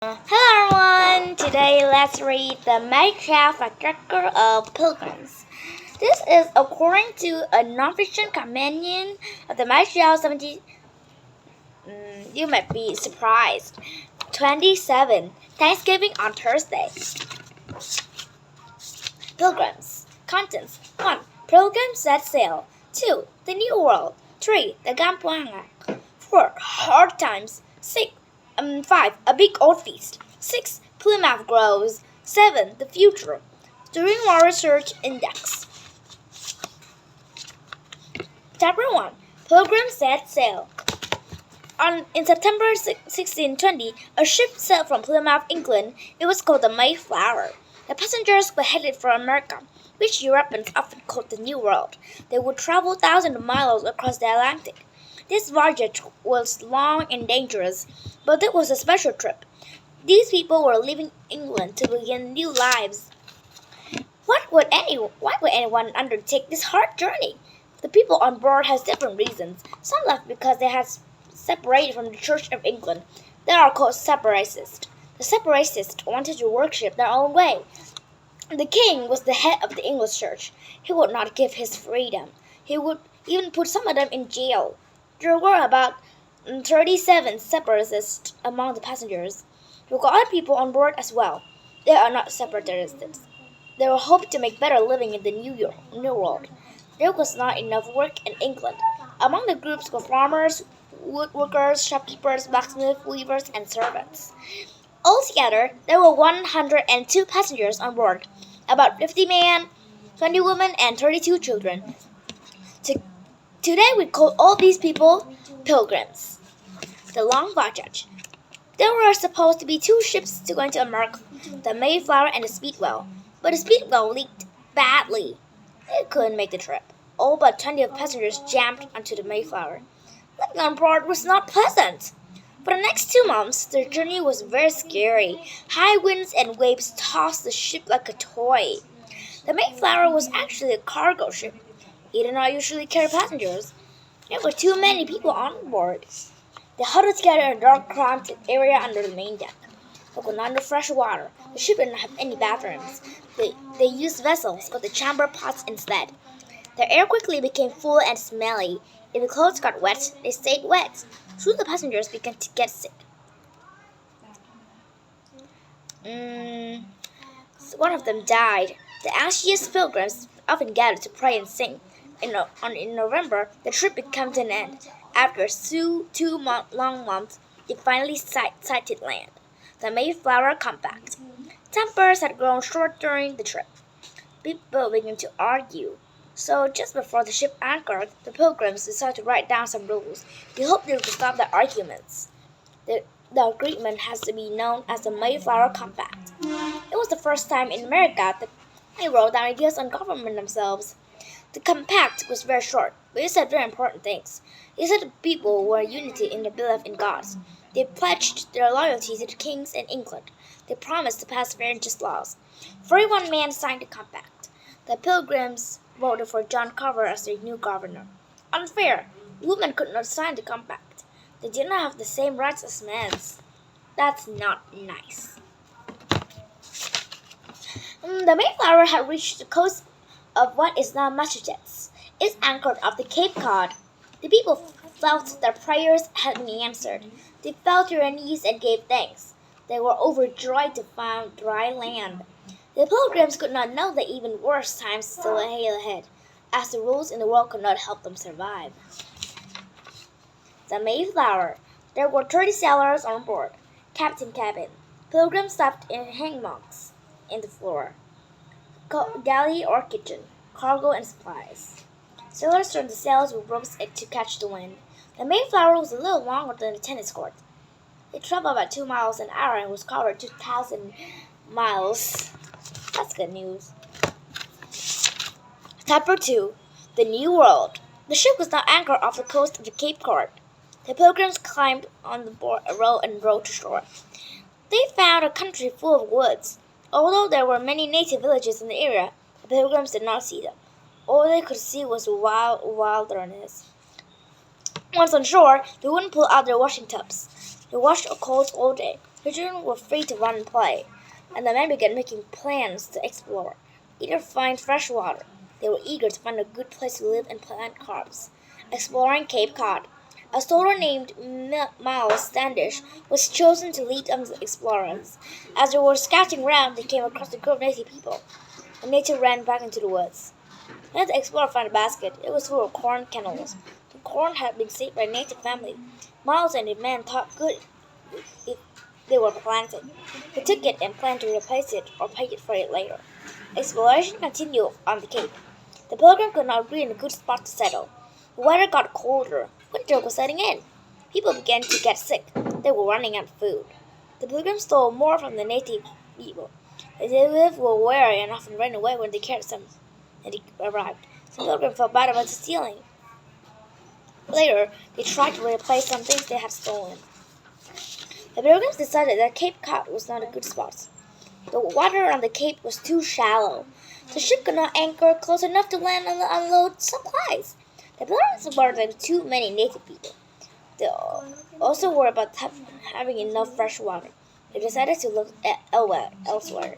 Hello everyone! Today let's read the Minecraft Record of Pilgrims. This is according to a non-fiction companion of the Minecraft 70. You might be surprised. 27. Thanksgiving on Thursday. Pilgrims. Contents. 1. Pilgrims set sail. 2. The New World. 3. The Gampuanga. 4. Hard times. 5. A big old feast. 6. Plymouth grows. 7. The future. During War Research Index. Chapter 1. Pilgrims set sail. In September 1620, a ship sailed from Plymouth, England. It was called the Mayflower. The passengers were headed for America, which Europeans often called the New World. They would travel thousands of miles across the Atlantic. This voyage was long and dangerous, but it was a special trip. These people were leaving England to begin new lives. Why would anyone undertake this hard journey? The people on board had different reasons. Some left because they had separated from the Church of England. They are called separatists. The separatists wanted to worship their own way. The king was the head of the English church. He would not give his freedom. He would even put some of them in jail. There were about 37 separatists among the passengers. There were other people on board as well. They are not separatists. They were hoping to make better living in the New World. There was not enough work in England. Among the groups were farmers, woodworkers, shopkeepers, blacksmiths, weavers, and servants. Altogether, there were 102 passengers on board, about 50 men, 20 women, and 32 children. Today we call all these people pilgrims. The long voyage. There were supposed to be two ships going to America, the Mayflower and the Speedwell, but the Speedwell leaked badly. It couldn't make the trip. All but 20 of passengers jammed onto the Mayflower. Living on board was not pleasant. For the next 2 months, the journey was very scary. High winds and waves tossed the ship like a toy. The Mayflower was actually a cargo ship. It did not usually carry passengers. There were too many people on board. They huddled together in a dark, cramped area under the main deck. They could not under fresh water. The ship did not have any bathrooms. They used vessels called the chamber pots instead. The air quickly became full and smelly. If the clothes got wet, they stayed wet. Soon the passengers began to get sick. One of them died. The anxious pilgrims often gathered to pray and sing. In November, the trip came to an end. After long months, they finally sighted land. The Mayflower Compact. Tempers had grown short during the trip. People began to argue. So just before the ship anchored, the pilgrims decided to write down some rules. They hoped they would stop the arguments. The agreement has to be known as the Mayflower Compact. It was the first time in America that they wrote down ideas on government themselves. The compact was very short, but it said very important things. It said the people were unity in their belief in gods. They pledged their loyalty to the kings in England. They promised to pass fair and just laws. 41 men signed the compact. The pilgrims voted for John Carver as their new governor. Unfair. Women could not sign the compact. They did not have the same rights as men. That's not nice. The Mayflower had reached the coast of what is now Massachusetts. It anchored off the Cape Cod. The people felt their prayers had been answered. They fell to their knees and gave thanks. They were overjoyed to find dry land. The pilgrims could not know that even worse times still lay ahead, as the rules in the world could not help them survive. The Mayflower. There were 30 sailors on board. Captain cabin. Pilgrims slept in hammocks in the floor. Galley or kitchen. Cargo and supplies. Sailors turned the sails with ropes to catch the wind. The Mayflower was a little longer than a tennis court. It traveled about 2 miles an hour and was covered 2,000 miles. That's good news. Chapter 2. The New World. The ship was now anchored off the coast of the Cape Cod. The pilgrims climbed on the board a row and rowed to shore. They found a country full of woods. Although there were many native villages in the area, the pilgrims did not see them. All they could see was wild wilderness. Once on shore, they wouldn't pull out their washing tubs. They washed or cold all day. The children were free to run and play, and the men began making plans to explore, either find fresh water. They were eager to find a good place to live and plant crops. Exploring Cape Cod, a soldier named Miles Standish was chosen to lead the explorers. As they were scouting around, they came across a group of native people. The native ran back into the woods. When the explorer found a basket, it was full of corn kernels. The corn had been saved by a native family. Miles and his men thought good if they were planted. They took it and planned to replace it or pay it for it later. Exploration continued on the Cape. The pilgrim could not agree on a good spot to settle. The weather got colder. Winter was setting in. People began to get sick. They were running out of food. The pilgrims stole more from the native people. The natives were wary and often ran away when they carried some and they arrived. Some pilgrims felt bad about the stealing. Later, they tried to replace some things they had stolen. The pilgrims decided that Cape Cod was not a good spot. The water on the Cape was too shallow. The ship could not anchor close enough to land and unload supplies. The pilgrims were like too many native people. They also worried about having enough fresh water. They decided to look elsewhere.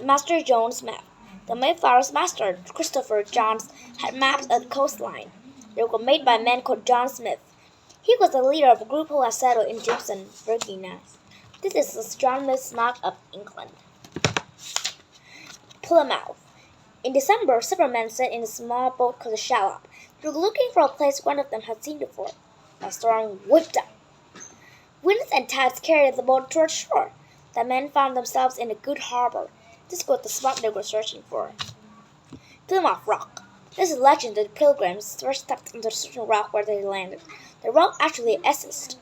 Master Jones' map. The Mayflower's master, Christopher Johns, had maps of the coastline. They were made by a man called John Smith. He was the leader of a group who had settled in Jameson, Virginia. This is John Smith's map of England. Plymouth. In December, several men set in a small boat called the Shallop. They were looking for a place one of them had seen before. A storm whipped up. Winds and tides carried the boat toward shore. The men found themselves in a good harbor. This was the spot they were searching for. Plymouth Rock. This is a legend that the pilgrims first stepped onto a certain rock where they landed. The rock actually exists.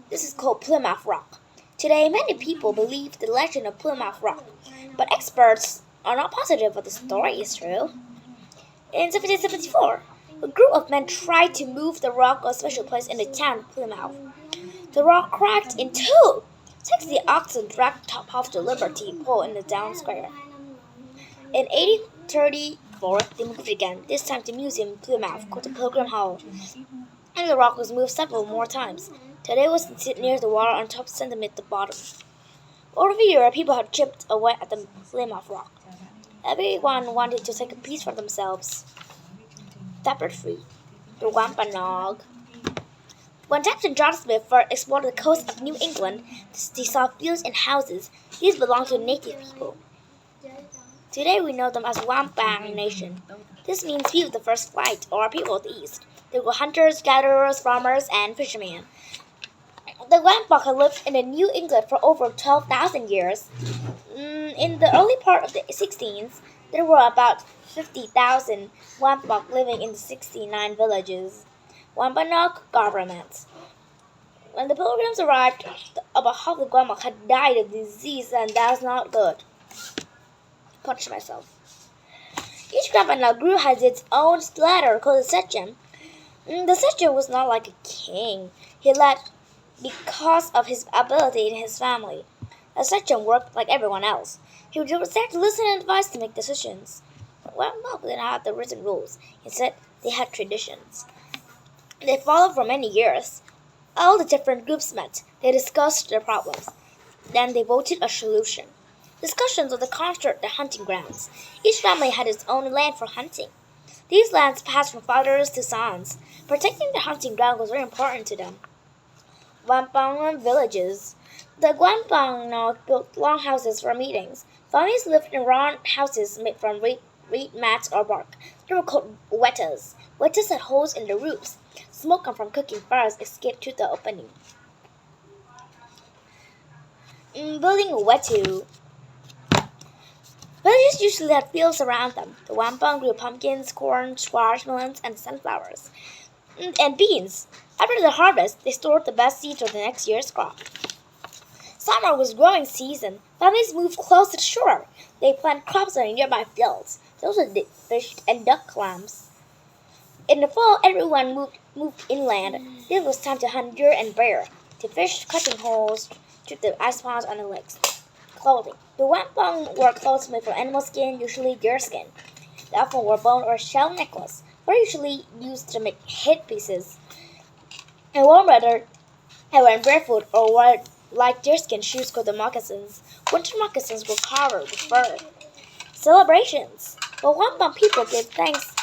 This is called Plymouth Rock. Today, many people believe the legend of Plymouth Rock, but experts are not positive that the story is true. In 1774, a group of men tried to move the rock to a special place in the town of Plymouth. The rock cracked in two. 60 oxen dragged the top off the Liberty Pole in the town square. In 1834, they moved again, this time to Museum Plymouth, called the Pilgrim Hall, and the rock was moved several more times. Today it was sit near the water on top, centimeter at the bottom. Over the year, people had chipped away at the Plymouth Rock. Everyone wanted to take a piece for themselves. Chapter 3. The Wampanoag. When Captain John Smith first explored the coast of New England, he saw fields and houses. These belonged to native people. Today we know them as Wampang Nation. This means people of the first flight, or people of the East. They were hunters, gatherers, farmers, and fishermen. The Wampanoag had lived in New England for over 12,000 years. In the early part of the 16th, there were about 50,000 Wampanoag living in the 69 villages. Wampanoag government. When the pilgrims arrived, about half the Wampanoag had died of disease, and that was not good. Punch myself. Each Wampanoag group has its own leader called the Sachem. The Sachem was not like a king. He led because of his ability in his family. The Sachem worked like everyone else. He was there to listen and advise to make decisions. But Wampanoag did not have the written rules. Instead, they had traditions. They followed for many years. All the different groups met. They discussed their problems. Then they voted a solution. Discussions of the construct the hunting grounds. Each family had its own land for hunting. These lands passed from fathers to sons. Protecting the hunting ground was very important to them. Wampanoag villages. The Wampanoag built long houses for meetings. Families lived in round houses made from reed mats or bark. They were called wetas. Wetas had holes in the roofs. Smoke from cooking fires escaped through the opening. Building a wetu. Villages usually had fields around them. The Wampanoag grew pumpkins, corn, squash, melons, and sunflowers, and beans. After the harvest, they stored the best seeds for the next year's crop. Summer was growing season. Families moved close to the shore. They planted crops on nearby fields. They also fished and dug clams. In the fall, everyone moved inland. This was time to hunt deer and bear, to fish, cutting holes, strip the ice ponds on the lakes. Clothing. The Wampanoag wore clothes made from animal skin, usually deer skin. They often wore bone or shell necklace. They were usually used to make headpieces. In warm weather, they were barefoot or wore Light deerskin shoes called the moccasins. Winter moccasins were covered with fur. Celebrations. The Wampum people give thanks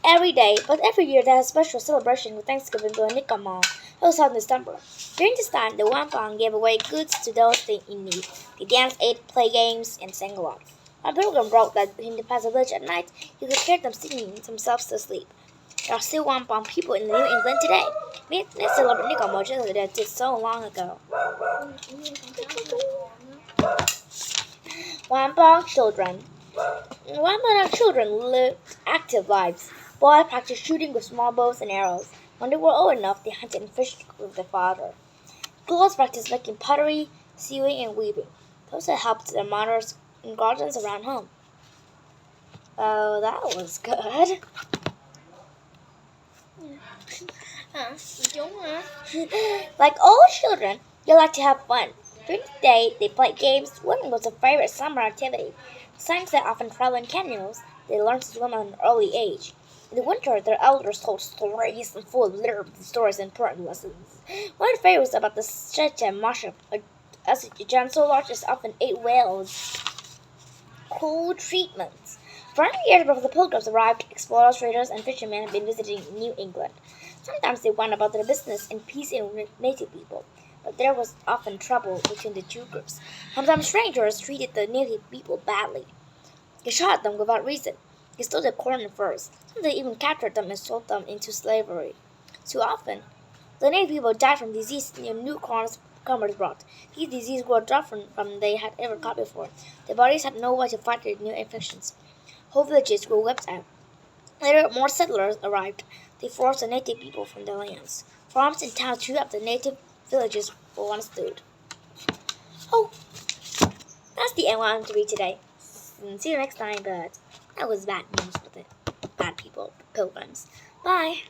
every day, but every year there is a special celebration with Thanksgiving to Nikamal. It was held in December. During this time, the Wampum gave away goods to those in need. They danced, ate, played games, and sang a lot. One pilgrim wrote that when he passed the village at night, he could hear them singing themselves to sleep. There are still Wampum people in New England today. They celebrate Nikamal just as they did so long ago. Wampum children. Wampum children lived active lives. Boys practiced shooting with small bows and arrows. When they were old enough, they hunted and fished with their father. Girls practiced making pottery, sewing, and weaving. Those had helped their mothers in gardens around home. Oh, that was good. Like all children, they like to have fun. During the day, they played games. Swimming was their favorite summer activity. Besides that, often traveling canoes, they learned to swim at an early age. In the winter, their elders told stories and full of literary stories and important lessons. One of the favorites about the Chechen Marsh, as a giant so large as often ate whales. Cool treatments. For 100 years before the Pilgrims arrived, explorers, traders, and fishermen had been visiting New England. Sometimes they went about their business in peace with native people, but there was often trouble between the two groups. Sometimes strangers treated the native people badly. They shot them without reason. They stole their corn and furs. Some even captured them and sold them into slavery. Too often, the native people died from disease newcomers brought. These diseases were different from they had ever caught before. Their bodies had no way to fight the new infections. Whole villages were wiped out. Later, more settlers arrived. They forced the native people from their lands. Farms and towns grew up. The native villages were once stood. Oh, that's the end I wanted to read today. See you next time, but that was bad news with it. Bad people, pilgrims. Bye.